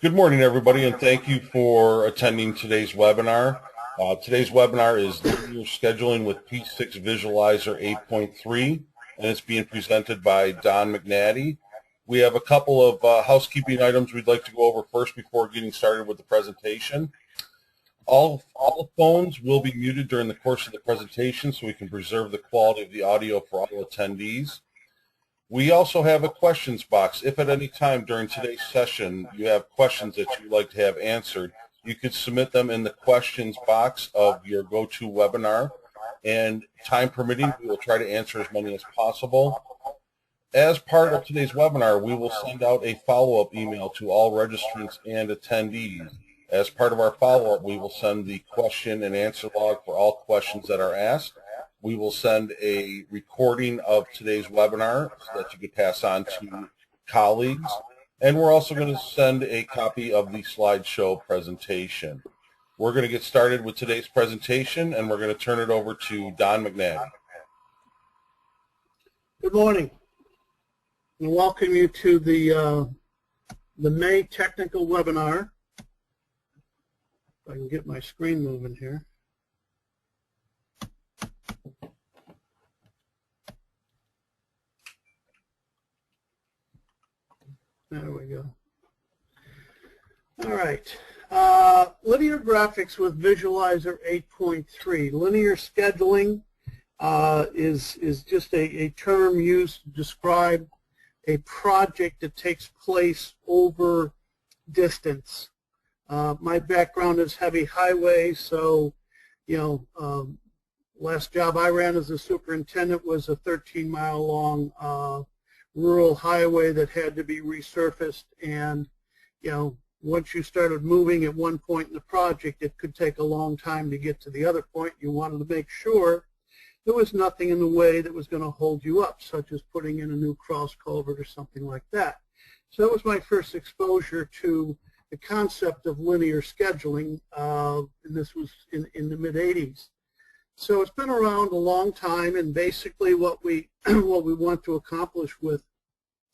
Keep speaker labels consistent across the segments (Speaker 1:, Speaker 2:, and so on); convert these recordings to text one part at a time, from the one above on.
Speaker 1: Good morning, everybody, and thank you for attending today's webinar. Today's webinar is Linear Scheduling with P6 Visualizer 8.3, and it's being presented by DRMcNatty. We have a couple of housekeeping items we'd like to go over first before getting started with the presentation. All phones will be muted during the course of the presentation so we can preserve the quality of the audio for all attendees. We also have a questions box. If at any time during today's session you have questions that you'd like to have answered, you could submit them in the questions box of your GoToWebinar, and time permitting, we will try to answer as many as possible. As part of today's webinar, we will send out a follow-up email to all registrants and attendees. As part of our follow-up, we will send the question and answer log for all questions that are asked. We will send a recording of today's webinar so that you can pass on to colleagues. And we're also going to send a copy of the slideshow presentation. We're going to get started with today's presentation, and we're going to turn it over to DRMcNatty.
Speaker 2: Good morning, and welcome you to the May technical webinar. If I can get my screen moving here. There we go. All right. Linear graphics with Visualizer 8.3. Linear scheduling is just a term used to describe a project that takes place over distance. My background is heavy highway, so last job I ran as a superintendent was a 13-mile long rural highway that had to be resurfaced, and once you started moving at one point in the project, it could take a long time to get to the other point. You wanted to make sure there was nothing in the way that was going to hold you up, such as putting in a new cross culvert or something like that. So that was my first exposure to the concept of linear scheduling, and this was in the mid-'80s. So it's been around a long time, and basically what we want to accomplish with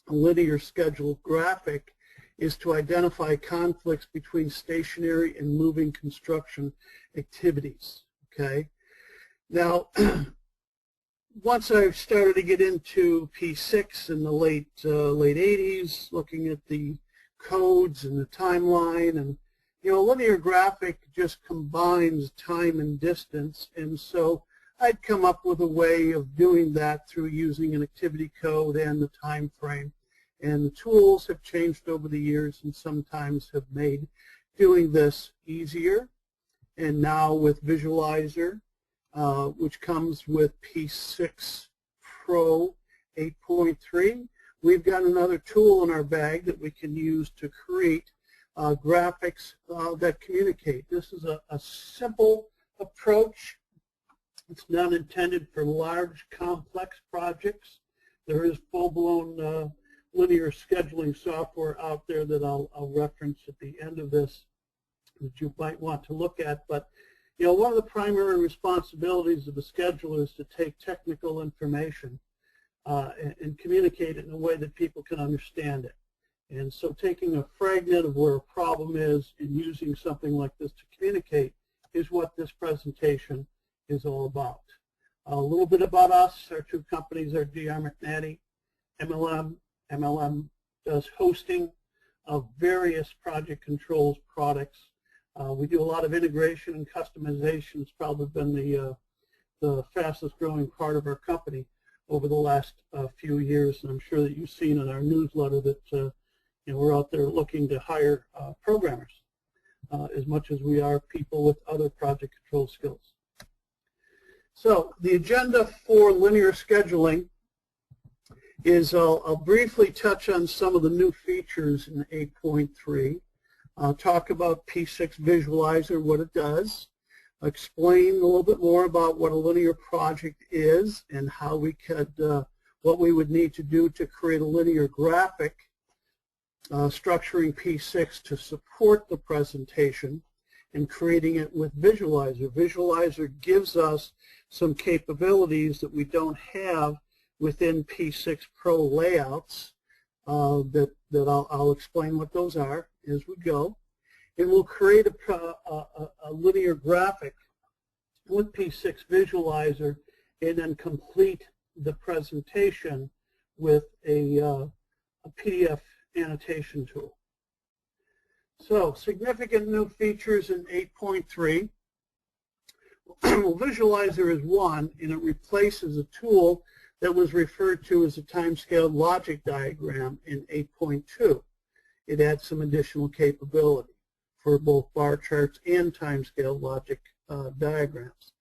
Speaker 2: a linear schedule graphic is to identify conflicts between stationary and moving construction activities. Okay. Now, once I started to get into P6 in the late 80s, looking at the codes and the timeline, and linear graphic just combines time and distance, and so I'd come up with a way of doing that through using an activity code and the time frame. And the tools have changed over the years and sometimes have made doing this easier. And now with Visualizer, which comes with P6 Pro 8.3, we've got another tool in our bag that we can use to create graphics that communicate. This is a simple approach. It's not intended for large, complex projects. There is full-blown linear scheduling software out there that I'll reference at the end of this that you might want to look at. But one of the primary responsibilities of the scheduler is to take technical information and communicate it in a way that people can understand it. And so taking a fragment of where a problem is and using something like this to communicate is what this presentation is all about. A little bit about us. Our two companies are DRMcNatty, MLM. MLM does hosting of various project controls products. We do a lot of integration and customization. It's probably been the fastest growing part of our company over the last few years, and I'm sure that you've seen in our newsletter that we're out there looking to hire programmers as much as we are people with other project control skills. So the agenda for linear scheduling is I'll briefly touch on some of the new features in 8.3. I'll talk about P6 Visualizer, what it does, explain a little bit more about what a linear project is and how we could, what we would need to do to create a linear graphic, structuring P6 to support the presentation, and creating it with Visualizer. Visualizer gives us some capabilities that we don't have within P6 Pro layouts that I'll explain what those are as we go. And we'll create a linear graphic with P6 Visualizer and then complete the presentation with a PDF annotation tool. So, significant new features in 8.3. Visualizer is one, and it replaces a tool that was referred to as a timescale logic diagram in 8.2. It adds some additional capability for both bar charts and timescale logic diagrams.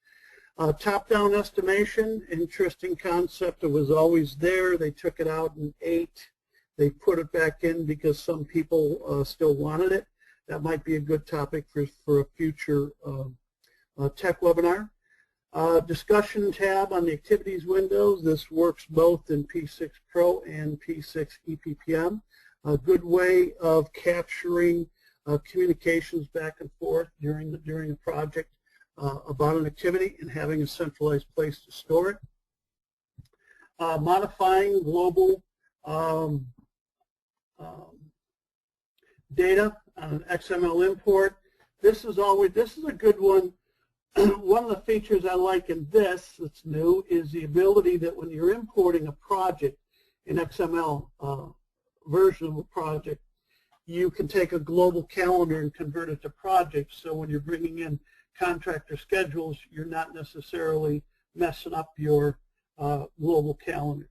Speaker 2: Top-down estimation, interesting concept. It was always there. They took it out in 8. They put it back in because some people still wanted it. That might be a good topic for a future tech webinar. Discussion tab on the activities windows. This works both in P6 Pro and P6 EPPM. A good way of capturing communications back and forth during the project about an activity and having a centralized place to store it. Modifying global data on an XML import. This is a good one. One of the features I like in this that's new is the ability that when you're importing a project, an XML version of a project, you can take a global calendar and convert it to projects. So when you're bringing in contractor schedules, you're not necessarily messing up your global calendars.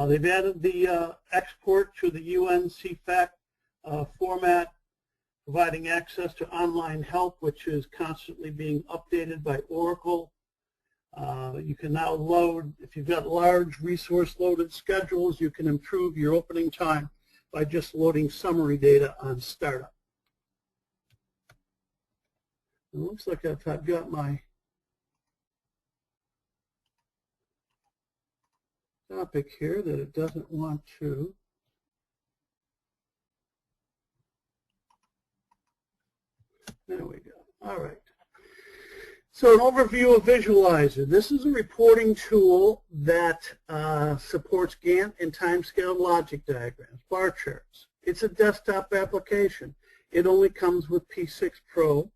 Speaker 2: They've added the export to the UN CFAC format, providing access to online help, which is constantly being updated by Oracle. You can now load, if you've got large resource-loaded schedules, you can improve your opening time by just loading summary data on startup. It looks like I've got my topic here that it doesn't want to. There we go. All right. So an overview of Visualizer. This is a reporting tool that supports Gantt and timescale logic diagrams, bar charts. It's a desktop application. It only comes with P6 Pro.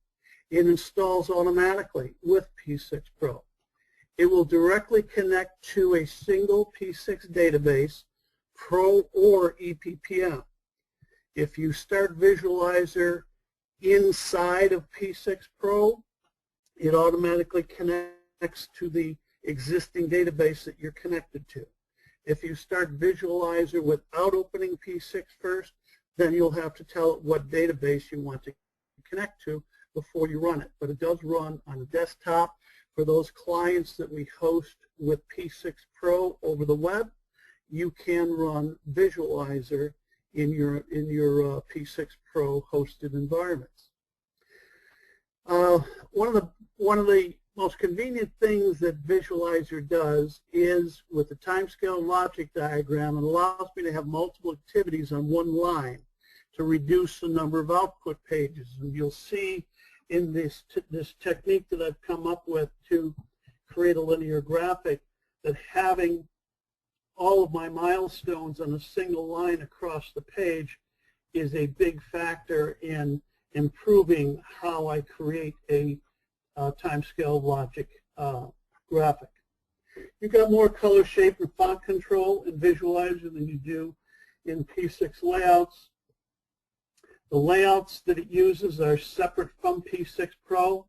Speaker 2: It installs automatically with P6 Pro. It will directly connect to a single P6 database, Pro or EPPM. If you start Visualizer inside of P6 Pro, it automatically connects to the existing database that you're connected to. If you start Visualizer without opening P6 first, then you'll have to tell it what database you want to connect to before you run it. But it does run on a desktop. For those clients that we host with P6 Pro over the web, you can run Visualizer in your P6 Pro hosted environments. One of the most convenient things that Visualizer does is, with the timescale logic diagram, it allows me to have multiple activities on one line to reduce the number of output pages. And you'll see in this technique that I've come up with to create a linear graphic that having all of my milestones on a single line across the page is a big factor in improving how I create a timescale logic graphic. You've got more color, shape, and font control in Visualizer than you do in P6 layouts. The layouts that it uses are separate from P6 Pro.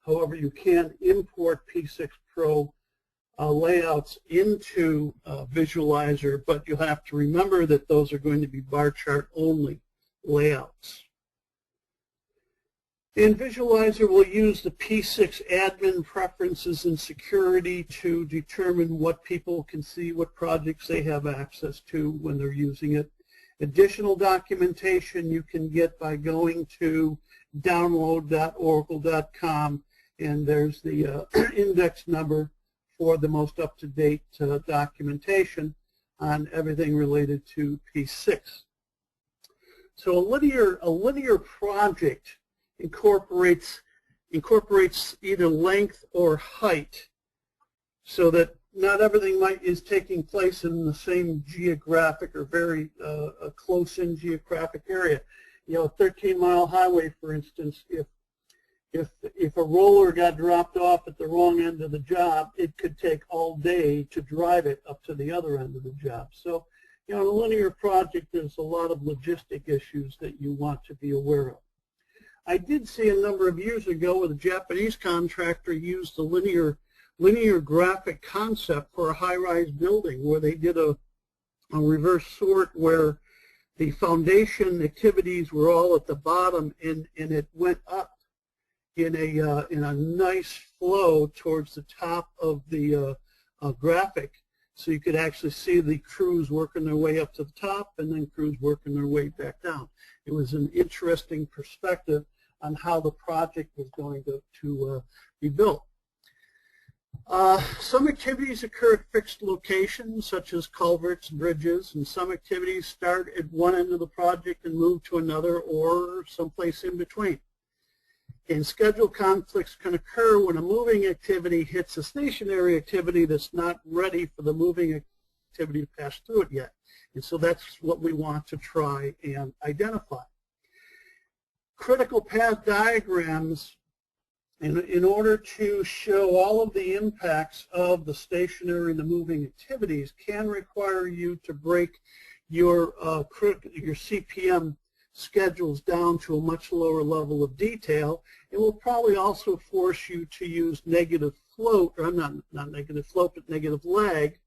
Speaker 2: However, you can import P6 Pro layouts into Visualizer, but you'll have to remember that those are going to be bar chart only layouts. In Visualizer, we'll use the P6 admin preferences and security to determine what people can see, what projects they have access to when they're using it. Additional documentation you can get by going to download.oracle.com, and there's the index number for the most up-to-date documentation on everything related to P6. So a linear project incorporates either length or height, so that not everything is taking place in the same geographic or very close-in geographic area. You know, a 13-mile highway, for instance, if a roller got dropped off at the wrong end of the job, it could take all day to drive it up to the other end of the job. So, you know, in a linear project, there's a lot of logistic issues that you want to be aware of. I did see a number of years ago where the Japanese contractor used the linear graphic concept for a high-rise building, where they did a reverse sort where the foundation activities were all at the bottom, and it went up in a nice flow towards the top of the graphic, so you could actually see the crews working their way up to the top and then crews working their way back down. It was an interesting perspective on how the project was going to be built. Some activities occur at fixed locations, such as culverts, bridges, and some activities start at one end of the project and move to another or someplace in between. And schedule conflicts can occur when a moving activity hits a stationary activity that's not ready for the moving activity to pass through it yet. And so that's what we want to try and identify. Critical path diagrams, in order to show all of the impacts of the stationary and the moving activities, can require you to break your CPM schedules down to a much lower level of detail. It will probably also force you to use negative float, or not negative float, but negative lag.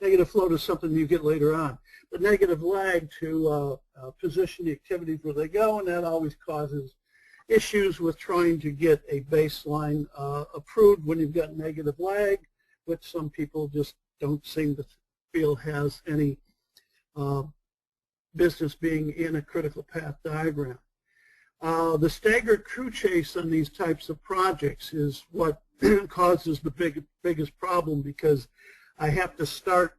Speaker 2: Negative float is something you get later on, but negative lag to position the activities where they go, and that always causes issues with trying to get a baseline approved when you've got negative lag, which some people just don't seem to feel has any business being in a critical path diagram. The staggered crew chase on these types of projects is what causes the biggest problem, because I have to start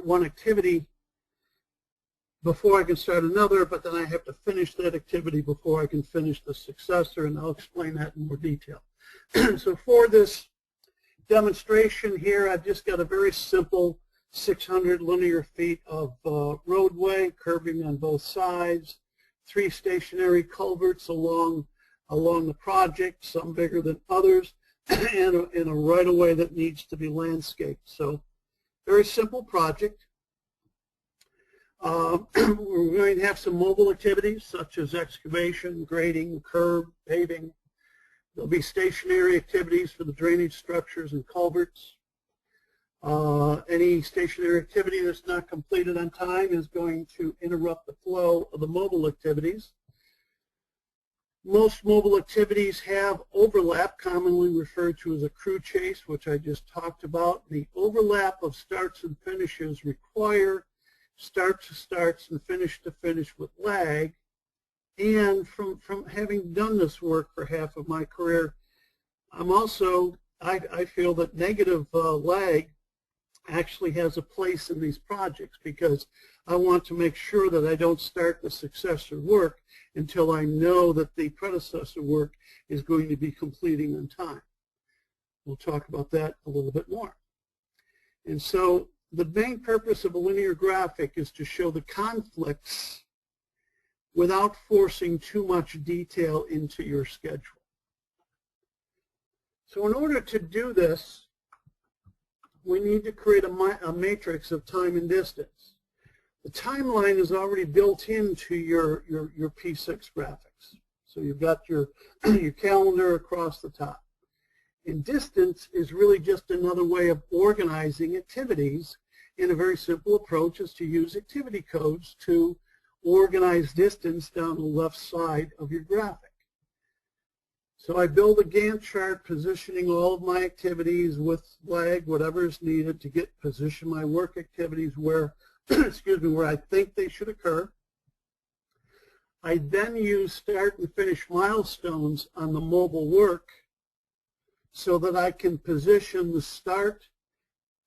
Speaker 2: one activity before I can start another, but then I have to finish that activity before I can finish the successor, and I'll explain that in more detail. So for this demonstration here, I've just got a very simple 600 linear feet of roadway, curbing on both sides, 3 stationary culverts along the project, some bigger than others, and a right-of-way that needs to be landscaped. So very simple project. We're going to have some mobile activities such as excavation, grading, curb, paving. There'll be stationary activities for the drainage structures and culverts. Any stationary activity that's not completed on time is going to interrupt the flow of the mobile activities. Most mobile activities have overlap, commonly referred to as a crew chase, which I just talked about. The overlap of starts and finishes require start to starts and finish to finish with lag. And from having done this work for half of my career, I feel that negative lag actually has a place in these projects, because I want to make sure that I don't start the successor work until I know that the predecessor work is going to be completing on time. We'll talk about that a little bit more. And so the main purpose of a linear graphic is to show the conflicts without forcing too much detail into your schedule. So in order to do this, we need to create a matrix of time and distance. The timeline is already built into your P6 graphics. So you've got your calendar across the top. And distance is really just another way of organizing activities, and a very simple approach is to use activity codes to organize distance down the left side of your graphic. So I build a Gantt chart positioning all of my activities with lag, whatever is needed to position my work activities where, excuse me, where I think they should occur. I then use start and finish milestones on the mobile work so that I can position the start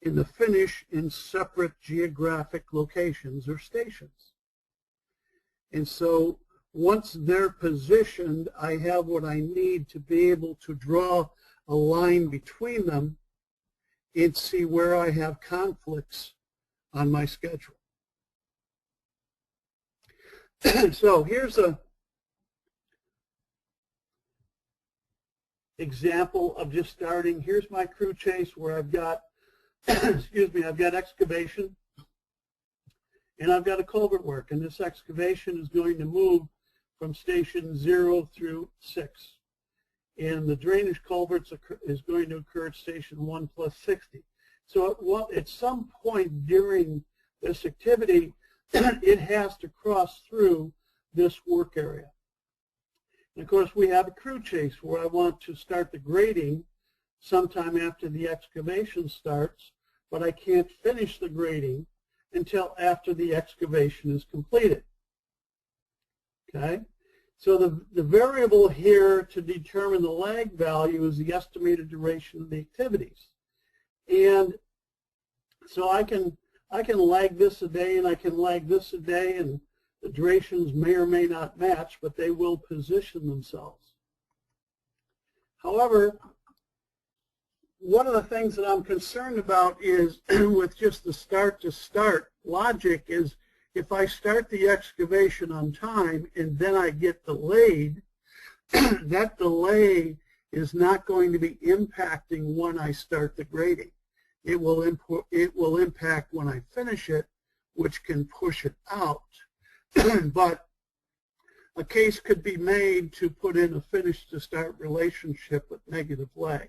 Speaker 2: and the finish in separate geographic locations or stations. And so once they're positioned, I have what I need to be able to draw a line between them and see where I have conflicts on my schedule. So here's a example of just starting. Here's my crew chase where I've got, excuse me, I've got excavation and I've got a culvert work, and this excavation is going to move from station 0 through 6. And the drainage culverts is going to occur at station 1 plus 60. So at some point during this activity, it has to cross through this work area. And of course, we have a crew chase where I want to start the grading sometime after the excavation starts, but I can't finish the grading until after the excavation is completed. Okay? So the variable here to determine the lag value is the estimated duration of the activities. And so I can lag this a day and I can lag this a day, and the durations may or may not match, but they will position themselves. However, one of the things that I'm concerned about is with just the start-to-start logic is if I start the excavation on time and then I get delayed, that delay is not going to be impacting when I start the grading. It will impact when I finish it, which can push it out. But a case could be made to put in a finish-to-start relationship with negative lag.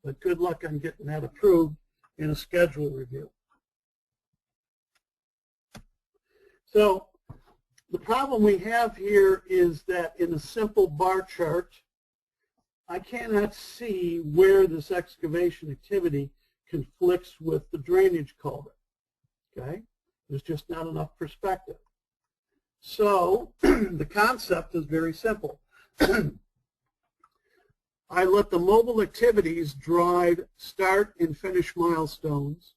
Speaker 2: But good luck on getting that approved in a schedule review. So the problem we have here is that in a simple bar chart, I cannot see where this excavation activity conflicts with the drainage culvert. Okay? There's just not enough perspective. So the concept is very simple. I let the mobile activities drive start and finish milestones.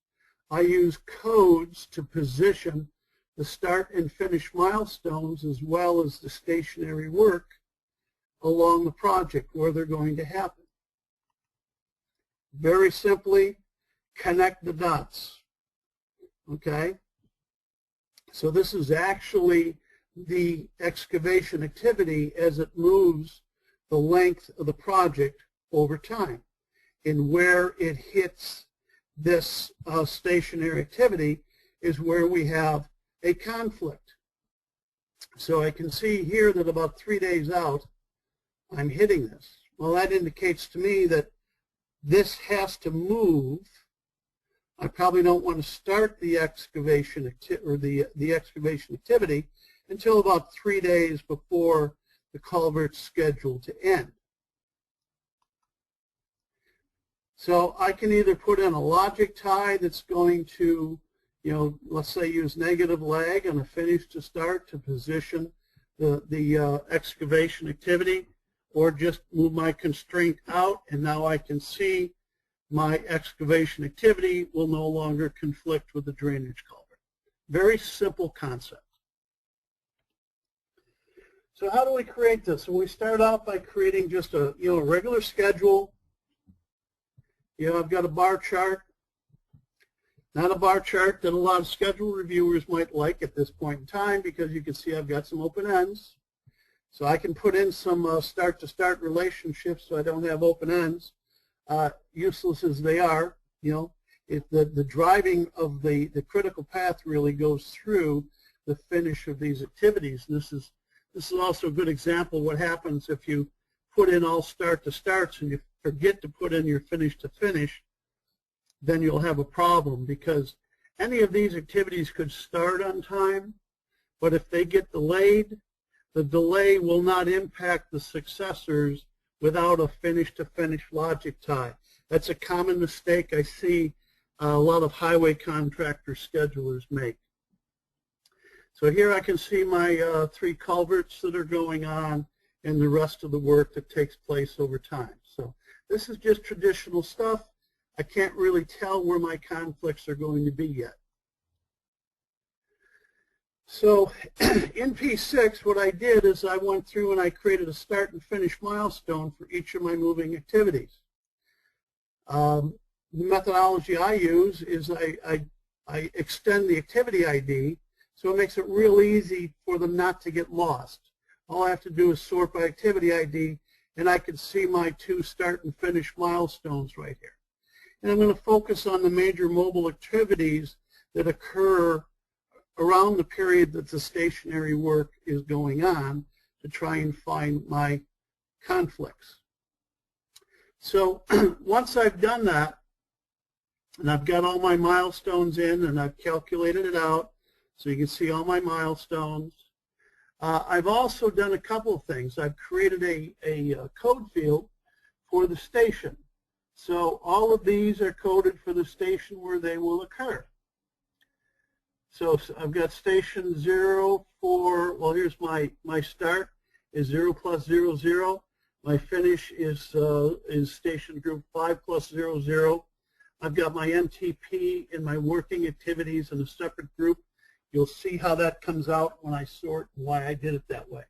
Speaker 2: I use codes to position the start and finish milestones as well as the stationary work along the project where they're going to happen. Very simply, connect the dots. Okay? So this is actually the excavation activity as it moves the length of the project over time. And where it hits this stationary activity is where we have a conflict. So I can see here that about 3 days out, I'm hitting this. Well, that indicates to me that this has to move. I probably don't want to start the excavation the excavation activity until about 3 days before the culvert's scheduled to end. So I can either put in a logic tie that's going to, let's say use negative lag on a finish to start to position the excavation activity, or just move my constraint out, and now I can see my excavation activity will no longer conflict with the drainage culvert. Very simple concept. So how do we create this? So we start out by creating just a regular schedule. I've got a bar chart. Not a bar chart that a lot of schedule reviewers might like at this point in time, because you can see I've got some open ends. So I can put in some start-to-start relationships so I don't have open ends. Useless as they are, if the driving of the critical path really goes through the finish of these activities. And this is also a good example of what happens if you put in all start-to-starts and you forget to put in your finish-to-finish. Then you'll have a problem, because any of these activities could start on time, but if they get delayed, the delay will not impact the successors without a finish-to-finish logic tie. That's a common mistake I see a lot of highway contractor schedulers make. So here I can see my 3 culverts that are going on and the rest of the work that takes place over time. So this is just traditional stuff. I can't really tell where my conflicts are going to be yet. So in P6, what I did is I went through and I created a start and finish milestone for each of my moving activities. the methodology I use is I extend the activity ID, so it makes it real easy for them not to get lost. All I have to do is sort by activity ID, and I can see my 2 start and finish milestones right here. And I'm going to focus on the major mobile activities that occur around the period that the stationary work is going on to try and find my conflicts. So once I've done that, and I've got all my milestones in, and I've calculated it out, so you can see all my milestones. I've also done a couple of things. I've created a code field for the station. So all of these are coded for the station where they will occur. So I've got station 0 for, well, here's my start is 0 plus 0, 0. My finish is station group 5 plus 0, 0. I've got my MTP and my working activities in a separate group. You'll see how that comes out when I sort and why I did it that way.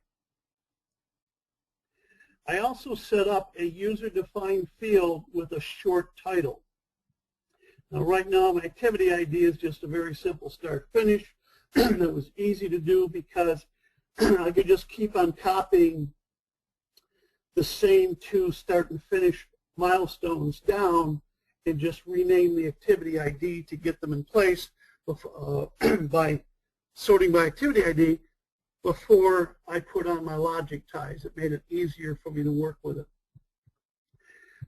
Speaker 2: I also set up a user-defined field with a short title. Now right now my activity ID is just a very simple start-finish. That was easy to do because I could just keep on copying the same 2 start and finish milestones down and just rename the activity ID to get them in place by sorting by activity ID before I put on my logic ties. It made it easier for me to work with it.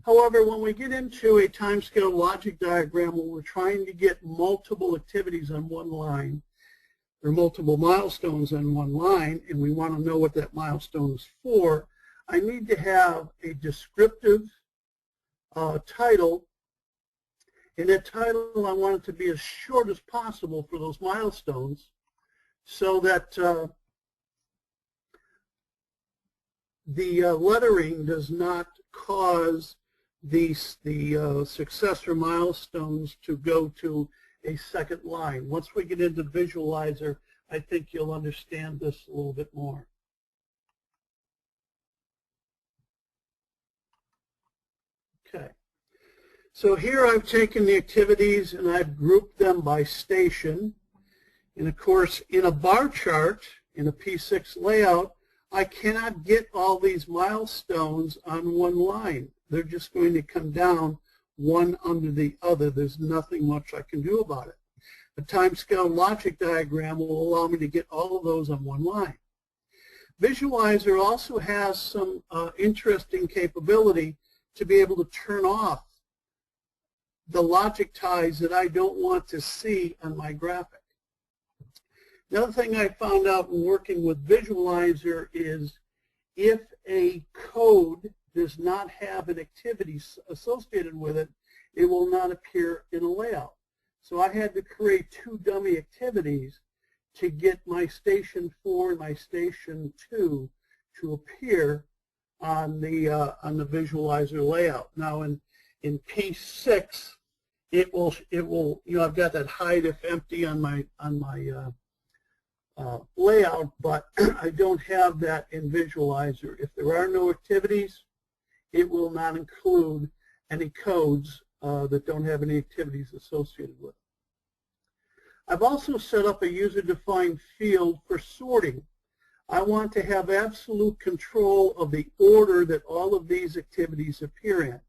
Speaker 2: However, when we get into a timescale logic diagram where we're trying to get multiple activities on one line, or multiple milestones on one line, and we want to know what that milestone is for, I need to have a descriptive title, and that title I want it to be as short as possible for those milestones so that the lettering does not cause the successor milestones to go to a second line. Once we get into Visualizer, I think you'll understand this a little bit more. Okay. So here I've taken the activities and I've grouped them by station. And of course, in a bar chart, in a P6 layout, I cannot get all these milestones on one line. They're just going to come down one under the other. There's nothing much I can do about it. A timescale logic diagram will allow me to get all of those on one line. Visualizer also has some interesting capability to be able to turn off the logic ties that I don't want to see on my graphic. The other thing I found out in working with Visualizer is if a code does not have an activity associated with it, it will not appear in a layout. So I had to create 2 dummy activities to get my station 4 and my station 2 to appear on the Visualizer layout. Now in P6, it will you know, I've got that hide if empty on my layout, but I don't have that in Visualizer. If there are no activities, it will not include any codes that don't have any activities associated with it. I've also set up a user-defined field for sorting. I want to have absolute control of the order that all of these activities appear in.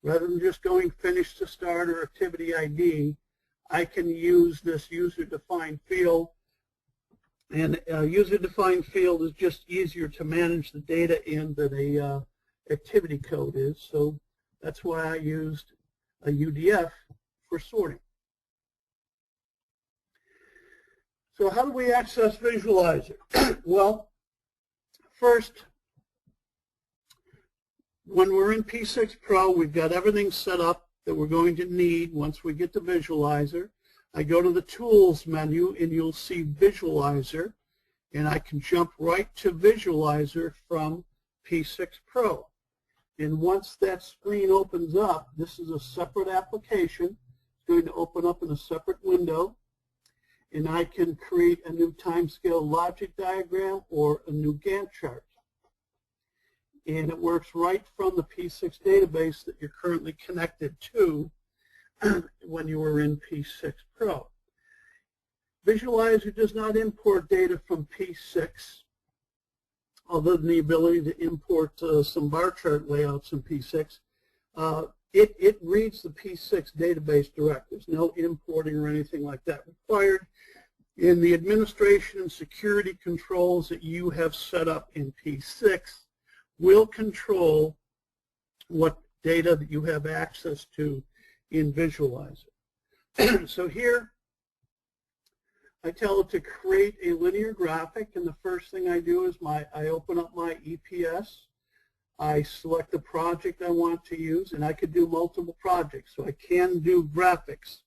Speaker 2: Rather than just going finish to start or activity ID, I can use this user-defined field. And a user-defined field is just easier to manage the data in than a activity code is. So that's why I used a UDF for sorting. So how do we access Visualizer? Well, first, when we're in P6 Pro, we've got everything set up that we're going to need once we get to Visualizer. I go to the Tools menu, and you'll see Visualizer, and I can jump right to Visualizer from P6 Pro. And once that screen opens up, this is a separate application. It's going to open up in a separate window, and I can create a new timescale logic diagram or a new Gantt chart. And it works right from the P6 database that you're currently connected to when you were in P6 Pro. Visualizer does not import data from P6, other than the ability to import some bar chart layouts in P6. It reads the P6 database direct. There's no importing or anything like that required. In the administration and security controls that you have set up in P6 will control what data that you have access to in Visualizer. So here I tell it to create a linear graphic, and the first thing I do is I open up my EPS. I select the project I want to use, and I could do multiple projects, so I can do graphics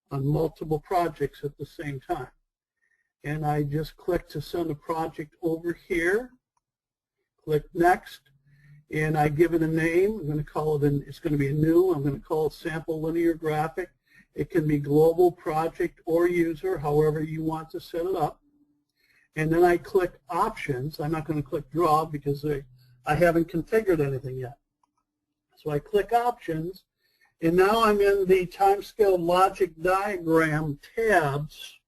Speaker 2: on multiple projects at the same time. And I just click to send a project over here, click Next, and I give it a name. I'm going to call it, it's going to be a new, I'm going to call it Sample Linear Graphic. It can be global, project, or user, however you want to set it up. And then I click Options. I'm not going to click Draw because I haven't configured anything yet. So I click Options, and now I'm in the Timescale Logic Diagram tabs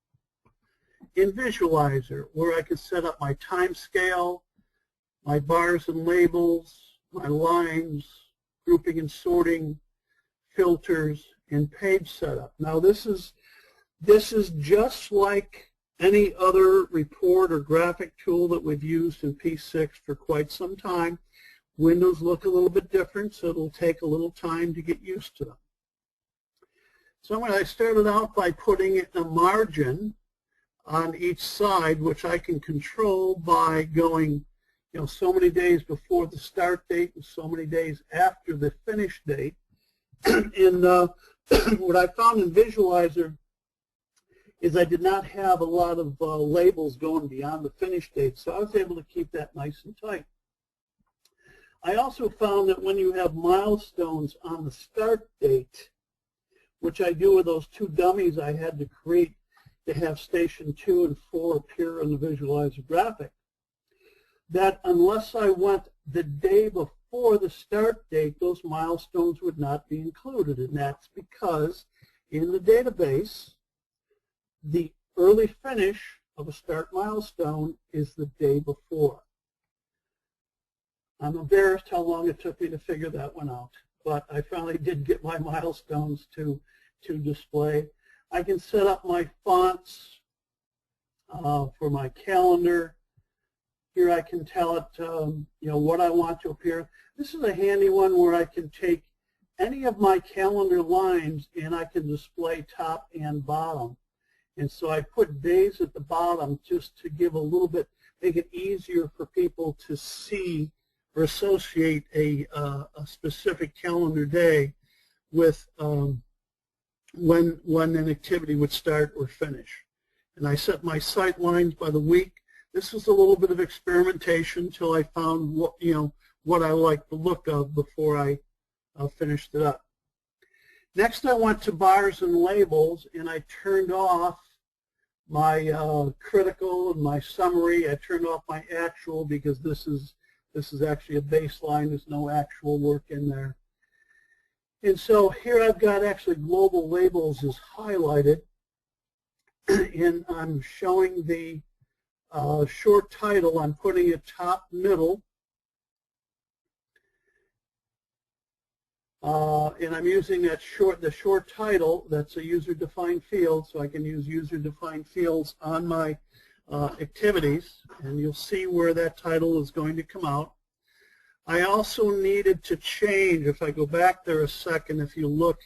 Speaker 2: in Visualizer, where I can set up my timescale, my bars and labels, my lines, grouping and sorting, filters, and page setup. Now this is just like any other report or graphic tool that we've used in P6 for quite some time. Windows look a little bit different, so it'll take a little time to get used to them. So I started out by putting a margin on each side, which I can control by going, so many days before the start date and so many days after the finish date. And what I found in Visualizer is I did not have a lot of labels going beyond the finish date, so I was able to keep that nice and tight. I also found that when you have milestones on the start date, which I do with those two dummies I had to create to have station 2 and 4 appear on the Visualizer graphic, that unless I went the day before the start date, those milestones would not be included. And that's because in the database, the early finish of a start milestone is the day before. I'm embarrassed how long it took me to figure that one out, but I finally did get my milestones to display. I can set up my fonts for my calendar. Here I can tell it, what I want to appear. This is a handy one where I can take any of my calendar lines and I can display top and bottom. And so I put days at the bottom just to give a little bit, make it easier for people to see or associate a specific calendar day with when an activity would start or finish. And I set my sight lines by the week. This was a little bit of experimentation until I found what I liked the look of before I finished it up. Next I went to bars and labels, and I turned off my critical and my summary. I turned off my actual because this is actually a baseline. There's no actual work in there. And so here I've got actually global labels is highlighted, and I'm showing the short title. I'm putting it top middle, and I'm using the short title. That's a user-defined field, so I can use user-defined fields on my activities, and you'll see where that title is going to come out. I also needed to change, if I go back there a second, if you look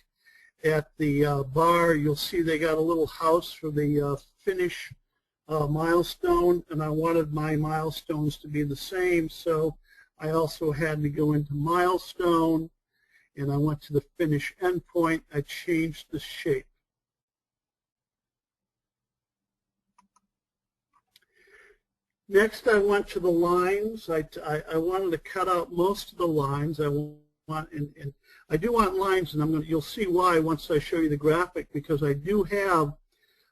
Speaker 2: at the bar, you'll see they got a little house for the finish milestone, and I wanted my milestones to be the same, so I also had to go into milestone, and I went to the finish endpoint. I changed the shape. Next, I went to the lines. I wanted to cut out most of the lines. I do want lines, and you'll see why once I show you the graphic, because I do have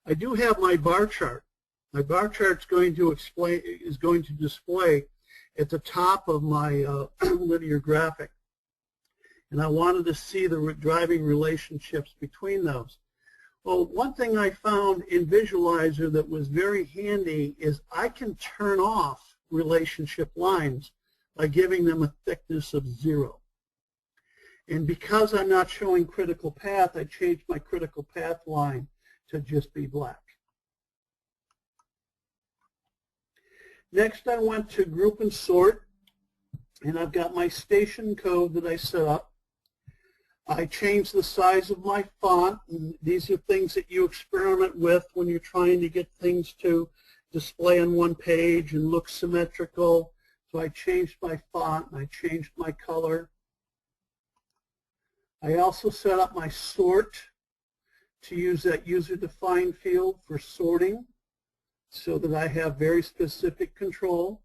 Speaker 2: my bar chart. My bar chart is going to display at the top of my linear graphic. and I wanted to see the driving relationships between those. Well, one thing I found in Visualizer that was very handy is I can turn off relationship lines by giving them a thickness of 0. And because I'm not showing critical path, I changed my critical path line to just be black. Next, I went to group and sort, and I've got my station code that I set up. I changed the size of my font, and these are things that you experiment with when you're trying to get things to display on one page and look symmetrical. So I changed my font, and I changed my color. I also set up my sort to use that user-defined field for sorting so that I have very specific control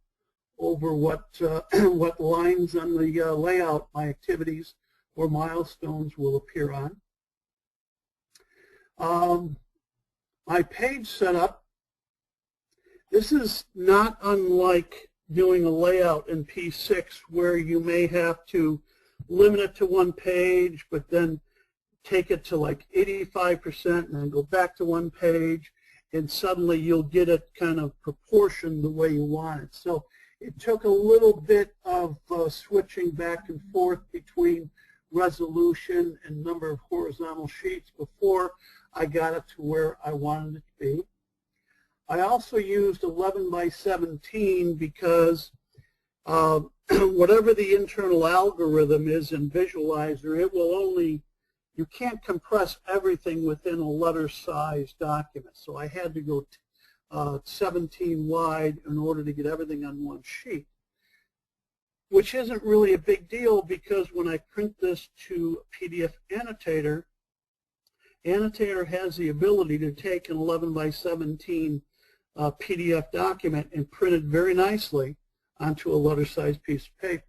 Speaker 2: over what lines on the layout my activities or milestones will appear on. My page setup, this is not unlike doing a layout in P6 where you may have to limit it to one page but then take it to like 85% and then go back to one page, and suddenly you'll get it kind of proportioned the way you want it. So it took a little bit of switching back and forth between resolution and number of horizontal sheets before I got it to where I wanted it to be. I also used 11 by 17 because whatever the internal algorithm is in Visualizer, it will only, you can't compress everything within a letter-sized document. So I had to go 17 wide in order to get everything on one sheet, which isn't really a big deal because when I print this to PDF Annotator, Annotator has the ability to take an 11 by 17 PDF document and print it very nicely onto a letter-sized piece of paper.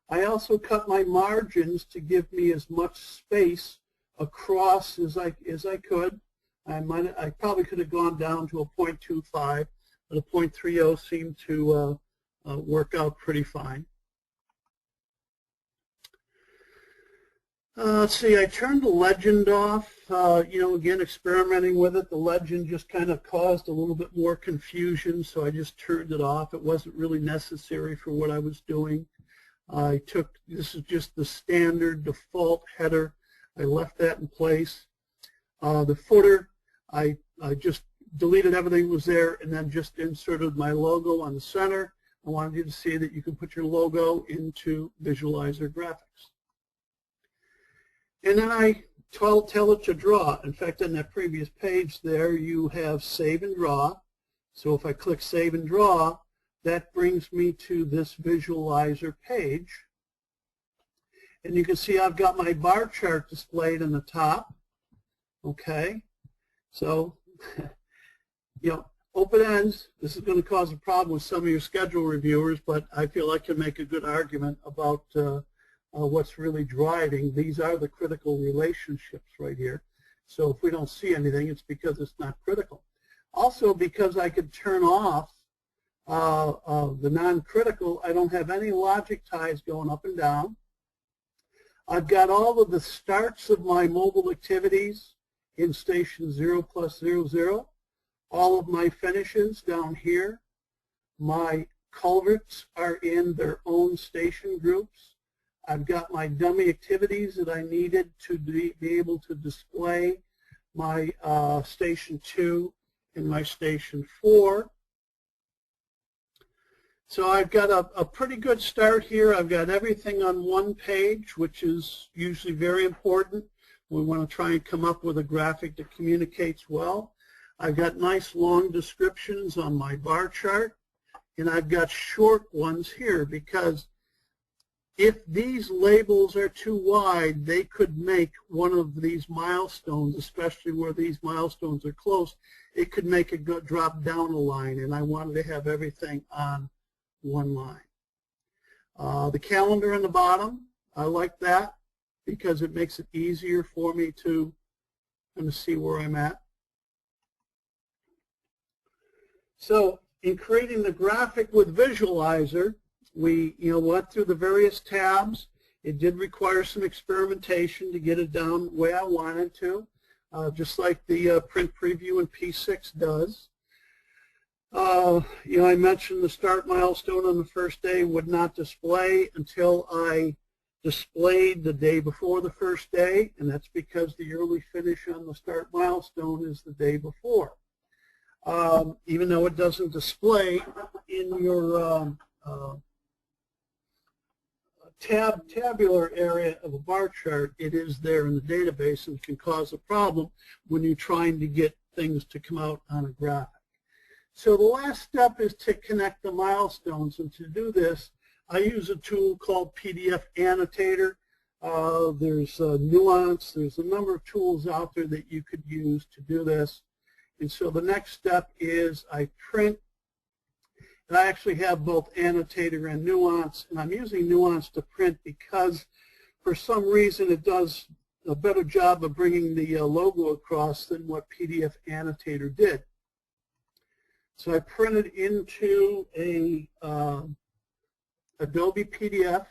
Speaker 2: I also cut my margins to give me as much space across as I could. I probably could have gone down to a 0.25, but a 0.30 seemed to work out pretty fine. Let's see, I turned the legend off. Again, experimenting with it, the legend just kind of caused a little bit more confusion, so I just turned it off. It wasn't really necessary for what I was doing. This is just the standard default header. I left that in place. The footer, I just deleted everything that was there and then just inserted my logo on the center. I wanted you to see that you can put your logo into Visualizer graphics. And then I tell it to draw. In fact, on that previous page there, you have Save and Draw. So if I click Save and Draw, that brings me to this Visualizer page. And you can see I've got my bar chart displayed on the top. Okay. So, open ends, this is going to cause a problem with some of your schedule reviewers, but I feel I can make a good argument about what's really driving. These are the critical relationships right here. So if we don't see anything, it's because it's not critical. Also, because I could turn off the non-critical, I don't have any logic ties going up and down. I've got all of the starts of my mobile activities in station 0+00. All of my finishes down here. My culverts are in their own station groups. I've got my dummy activities that I needed to be able to display my station 2 and my station 4. So I've got a pretty good start here. I've got everything on one page, which is usually very important. We want to try and come up with a graphic that communicates well. I've got nice long descriptions on my bar chart, and I've got short ones here because if these labels are too wide, they could make one of these milestones, especially where these milestones are close, it could make it drop down a line, and I wanted to have everything on one line. The calendar on the bottom, I like that because it makes it easier for me to kind of see where I'm at. So in creating the graphic with Visualizer, we went through the various tabs, It did require some experimentation to get it down the way I wanted to, just like the print preview in P6 does. You know, I mentioned the start milestone on the first day would not display until I displayed the day before the first day, and that's because the early finish on the start milestone is the day before. Even though it doesn't display in your tabular area of a bar chart, it is there in the database and can cause a problem when you're trying to get things to come out on a graphic. So the last step is to connect the milestones, and to do this I use a tool called PDF Annotator. There's Nuance, there's a number of tools out there that you could use to do this. And so the next step is I print, and I actually have both Annotator and Nuance, and I'm using Nuance to print because for some reason it does a better job of bringing the logo across than what PDF Annotator did. So I printed into a Adobe PDF,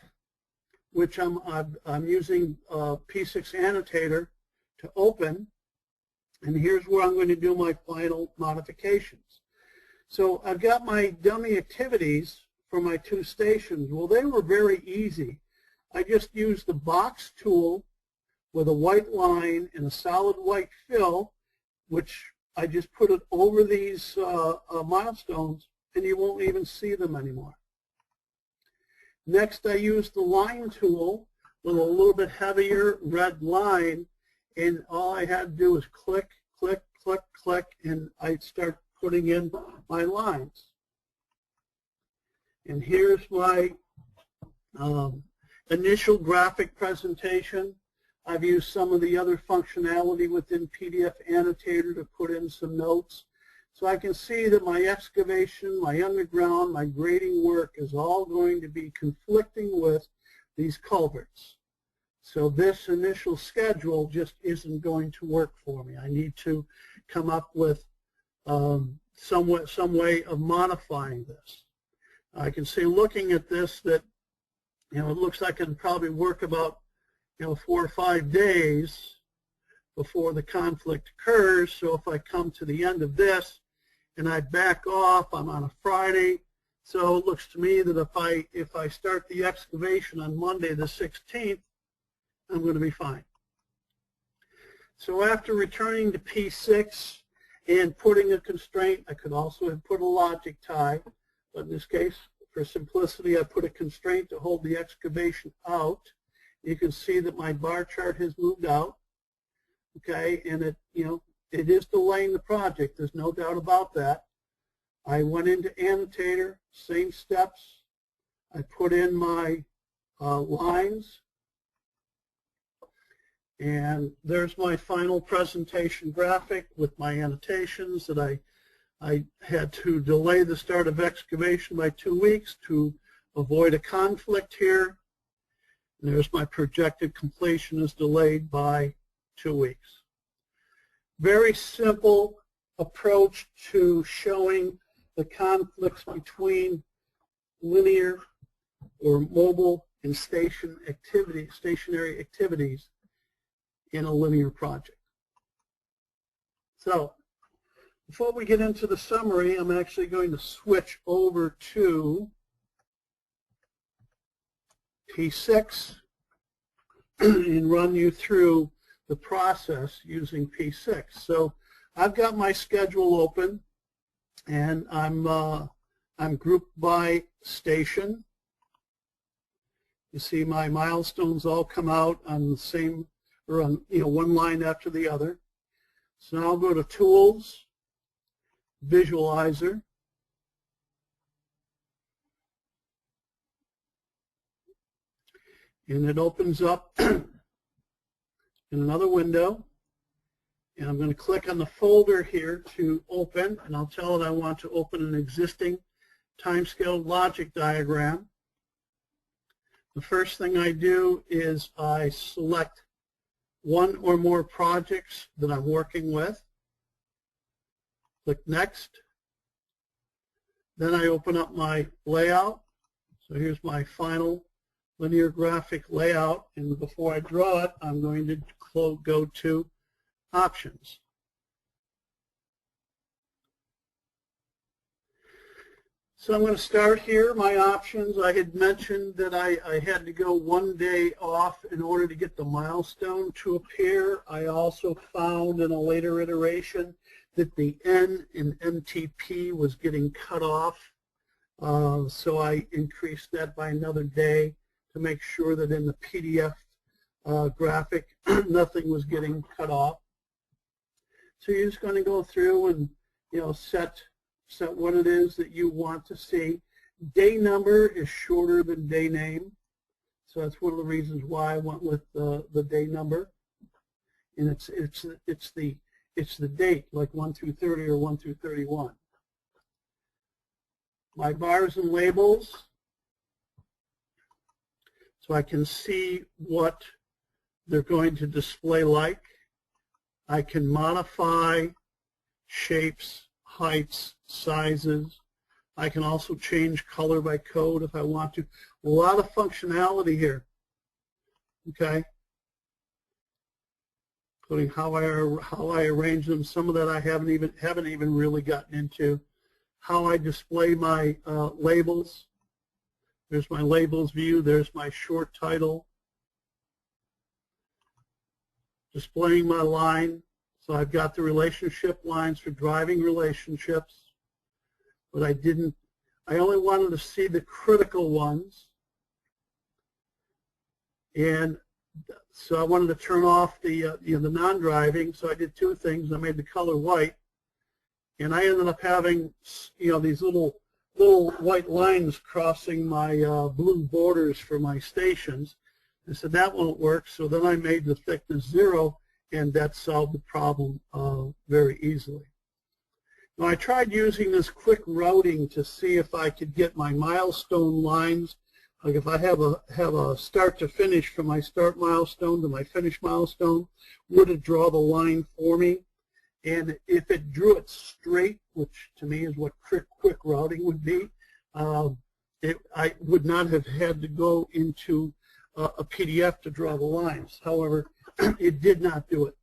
Speaker 2: which I'm using P6 Annotator to open, and here's where I'm going to do my final modifications. So I've got my dummy activities for my two stations. Well, they were very easy. I just used the box tool with a white line and a solid white fill, which I just put it over these milestones, and you won't even see them anymore. Next, I used the line tool with a little bit heavier red line, and all I had to do was click, click, click, click, and I'd start putting in my lines. And here's my initial graphic presentation. I've used some of the other functionality within PDF Annotator to put in some notes. So I can see that my excavation, my underground, my grading work is all going to be conflicting with these culverts. So this initial schedule just isn't going to work for me. I need to come up with some way of modifying this. I can see, looking at this, that it looks like I can probably work about 4 or 5 days before the conflict occurs. So if I come to the end of this and I back off, I'm on a Friday. So it looks to me that if I start the excavation on Monday the 16th, I'm going to be fine. So after returning to P6 and putting a constraint, I could also have put a logic tie, but in this case, for simplicity, I put a constraint to hold the excavation out. You can see that my bar chart has moved out, okay, and it is delaying the project. There's no doubt about that. I went into Annotator, same steps. I put in my lines, and there's my final presentation graphic with my annotations that I had to delay the start of excavation by 2 weeks to avoid a conflict here. And there's my projected completion is delayed by 2 weeks. Very simple approach to showing the conflicts between linear or mobile and stationary activities in a linear project. So before we get into the summary, I'm actually going to switch over to P6 and run you through the process using P6. So I've got my schedule open, and I'm grouped by station. You see my milestones all come out on the same, or on one line after the other. So now I'll go to Tools, Visualizer, and it opens up in another window, and I'm going to click on the folder here to open, and I'll tell it I want to open an existing timescale logic diagram. The first thing I do is I select one or more projects that I'm working with. Click Next. Then I open up my layout. So here's my final linear graphic layout, and before I draw it, I'm going to go to options. So I'm going to start here, my options. I had mentioned that I had to go 1 day off in order to get the milestone to appear. I also found in a later iteration that the N in MTP was getting cut off. So I increased that by another day to make sure that in the PDF graphic nothing was getting cut off. So you're just going to go through and set what it is that you want to see. Day number is shorter than day name, so that's one of the reasons why I went with the day number. And it's the date, like 1 through 30 or 1 through 31. My bars and labels, so I can see what they're going to display like. I can modify shapes, heights, sizes. I can also change color by code if I want to. A lot of functionality here, okay? Including how I arrange them. Some of that I haven't even really gotten into. How I display my labels. There's my labels view. There's my short title. Displaying my line. So I've got the relationship lines for driving relationships, but I only wanted to see the critical ones. And so I wanted to turn off the non-driving, so I did two things. I made the color white, and I ended up having these little white lines crossing my blue borders for my stations. I said that won't work, so then I made the thickness 0, and that solved the problem very easily. Now I tried using this quick routing to see if I could get my milestone lines. Like if I have a start to finish from my start milestone to my finish milestone, would it draw the line for me? And if it drew it straight, which to me is what quick routing would be, I would not have had to go into a PDF to draw the lines. However, it did not do it.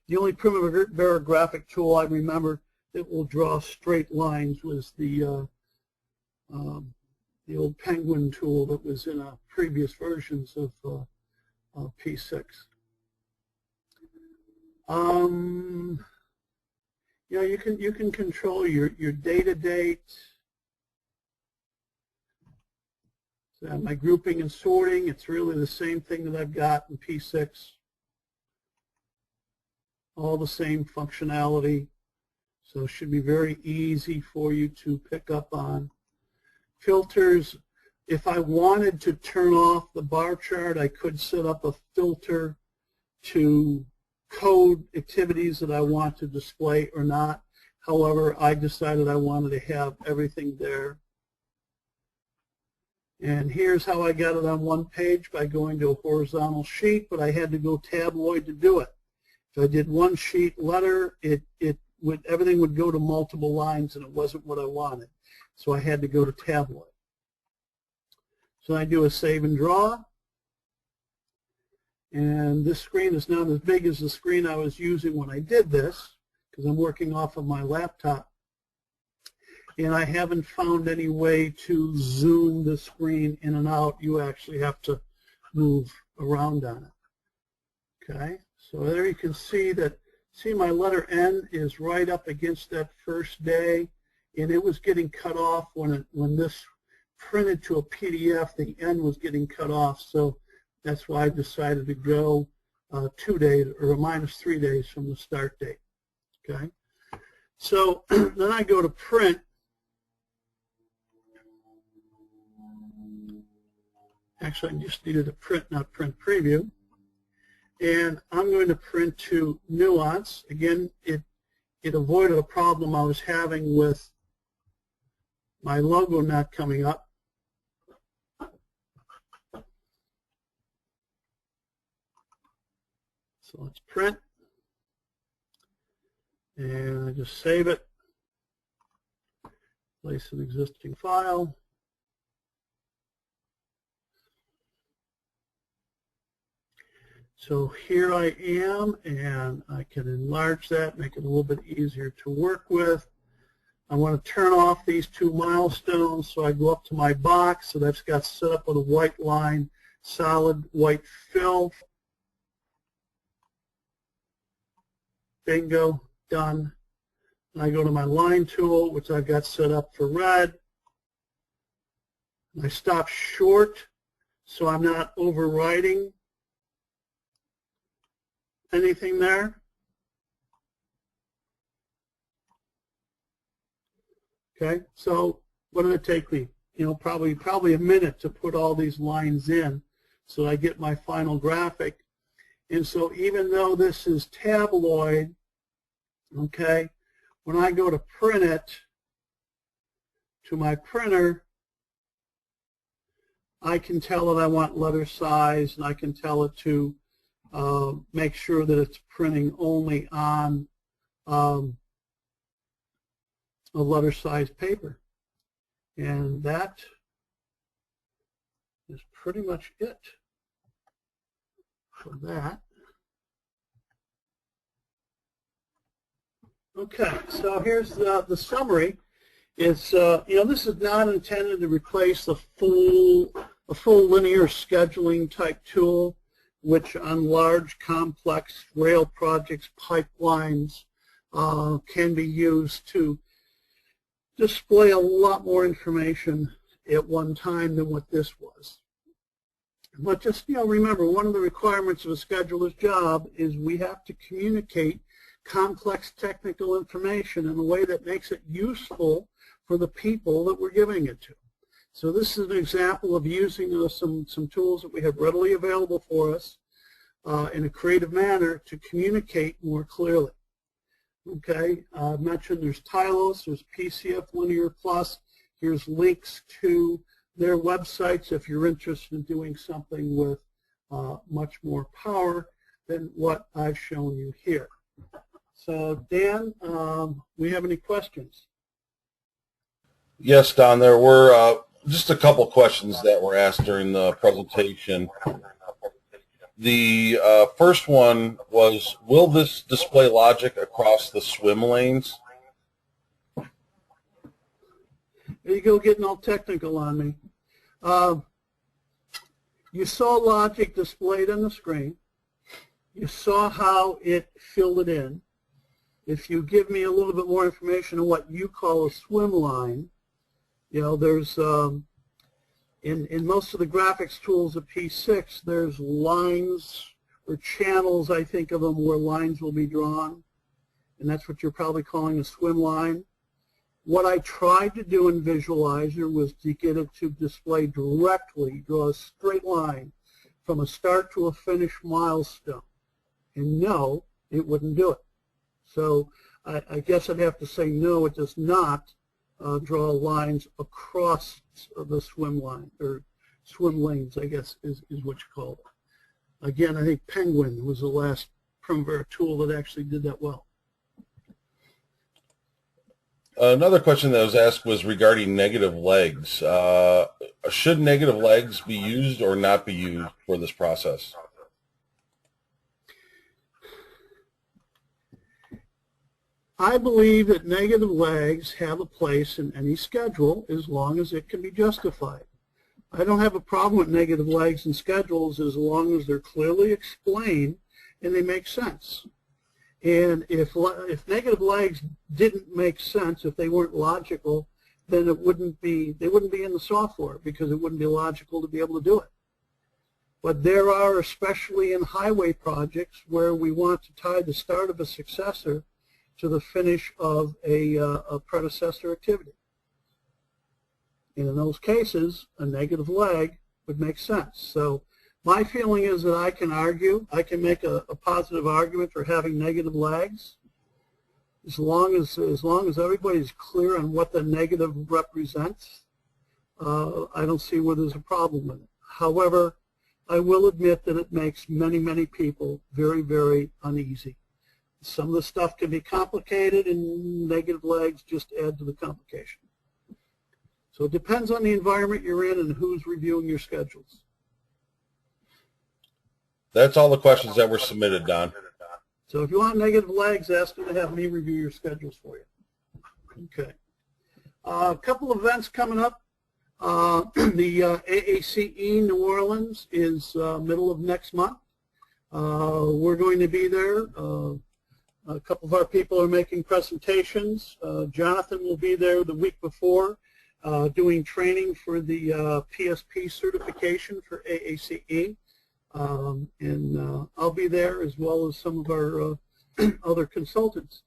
Speaker 2: The only Primavera graphic tool I remember that will draw straight lines was the old Penguin tool that was in previous versions of P6. You can control your data date. So my grouping and sorting, it's really the same thing that I've got in P6. All the same functionality. So it should be very easy for you to pick up on. Filters, if I wanted to turn off the bar chart, I could set up a filter to code activities that I want to display or not. However, I decided I wanted to have everything there. And here's how I got it on one page by going to a horizontal sheet, but I had to go tabloid to do it. If I did one sheet letter, everything would go to multiple lines, and it wasn't what I wanted. So I had to go to tabloid. So I do a save and draw. And this screen is not as big as the screen I was using when I did this, because I'm working off of my laptop. And I haven't found any way to zoom the screen in and out. You actually have to move around on it. Okay, so there you can see that. See, my letter N is right up against that first day, and it was getting cut off when this printed to a PDF. The N was getting cut off, so that's why I decided to go 2 days or -3 days from the start date. Okay, so then I go to print. Actually, I just needed a print, not print preview. And I'm going to print to nuance. Again, it avoided a problem I was having with my logo not coming up. So let's print. And I just save it. Place an existing file. So here I am, and I can enlarge that, make it a little bit easier to work with. I want to turn off these 2 milestones, so I go up to my box, so that's got set up with a white line, solid white fill. Bingo, done. And I go to my line tool, which I've got set up for red. I stop short, so I'm not overriding anything there. Okay, so what did it take me? You know, probably a minute to put all these lines in so I get my final graphic. And so even though this is tabloid, okay, when I go to print it to my printer, I can tell it I want letter size, and I can tell it to make sure that it's printing only on a letter size paper. And that is pretty much it for that. Okay, so here's the summary. It's you know, this is not intended to replace a full linear scheduling type tool, which on large complex rail projects, pipelines, can be used to display a lot more information at one time than what this was. But just, you know, remember, one of the requirements of a scheduler's job is we have to communicate complex technical information in a way that makes it useful for the people that we're giving it to. So this is an example of using some tools that we have readily available for us in a creative manner to communicate more clearly. Okay, I mentioned there's Tylos, there's PCF Linear Plus. Here's links to their websites if you're interested in doing something with much more power than what I've shown you here. So Dan, we have any questions?
Speaker 1: Yes, Don, there were just a couple questions that were asked during the presentation. The first one was, will this display logic across the swim lanes?
Speaker 2: There you go, getting all technical on me. You saw logic displayed on the screen. You saw how it filled it in. If you give me a little bit more information on what you call a swim line, you know, there's in most of the graphics tools of P6, there's lines or channels, I think of them, where lines will be drawn, and that's what you're probably calling a swim line. What I tried to do in Visualizer was to get it to display directly, draw a straight line from a start to a finish milestone. And no, it wouldn't do it. So I guess I'd have to say no, it does not draw lines across the swim line, or swim lanes, I guess is what you call it. Again, I think Penguin was the last Primavera tool that actually did that well.
Speaker 1: Another question that was asked was regarding negative legs. Should negative legs be used or not be used for this process?
Speaker 2: I believe that negative legs have a place in any schedule as long as it can be justified. I don't have a problem with negative legs in schedules as long as they're clearly explained and they make sense. And if negative legs didn't make sense, if they weren't logical, then they wouldn't be in the software, because it wouldn't be logical to be able to do it. But there are, especially in highway projects, where we want to tie the start of a successor to the finish of a predecessor activity. And in those cases, a negative leg would make sense. So my feeling is that I can argue, I can make a positive argument for having negative legs, as long as everybody's clear on what the negative represents. I don't see where there's a problem with it. However, I will admit that it makes many, many people very, very uneasy. Some of the stuff can be complicated, and negative legs just add to the complication. So it depends on the environment you're in and who's reviewing your schedules.
Speaker 1: That's all the questions that were submitted, Don.
Speaker 2: So if you want negative lags, ask them to have me review your schedules for you. Okay. A couple of events coming up. The AACE New Orleans is middle of next month. We're going to be there. A couple of our people are making presentations. Jonathan will be there the week before doing training for the PSP certification for AACE. And I'll be there as well as some of our other consultants.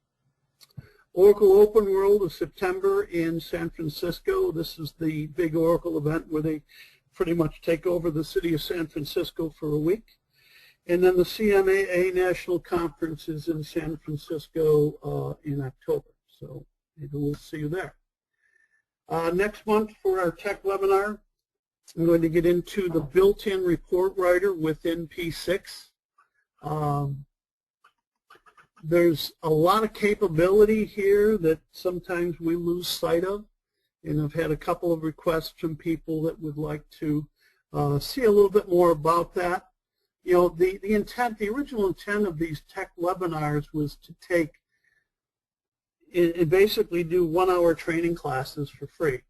Speaker 2: Oracle Open World is September in San Francisco. This is the big Oracle event where they pretty much take over the city of San Francisco for a week. And then the CMAA National Conference is in San Francisco in October. So maybe we'll see you there. Next month for our tech webinar, I'm going to get into the built-in report writer within P6. There's a lot of capability here that sometimes we lose sight of, and I've had a couple of requests from people that would like to see a little bit more about that. You know, the original intent of these tech webinars was to take and basically do 1-hour training classes for free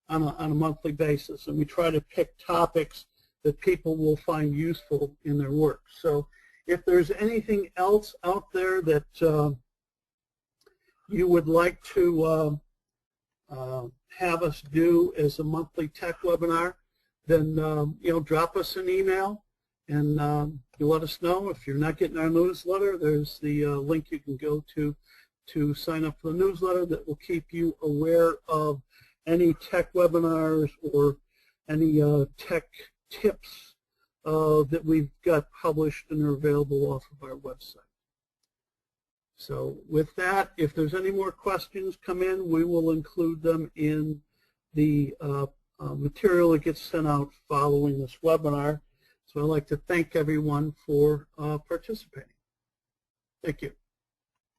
Speaker 2: on a monthly basis, and we try to pick topics that people will find useful in their work. So if there's anything else out there that you would like to have us do as a monthly tech webinar, then you know, drop us an email and you let us know. If you're not getting our newsletter, there's the link you can go to sign up for the newsletter that will keep you aware of any tech webinars or any tech tips that we've got published and are available off of our website. So with that, if there's any more questions come in, we will include them in the material that gets sent out following this webinar. So I'd like to thank everyone for participating. Thank you.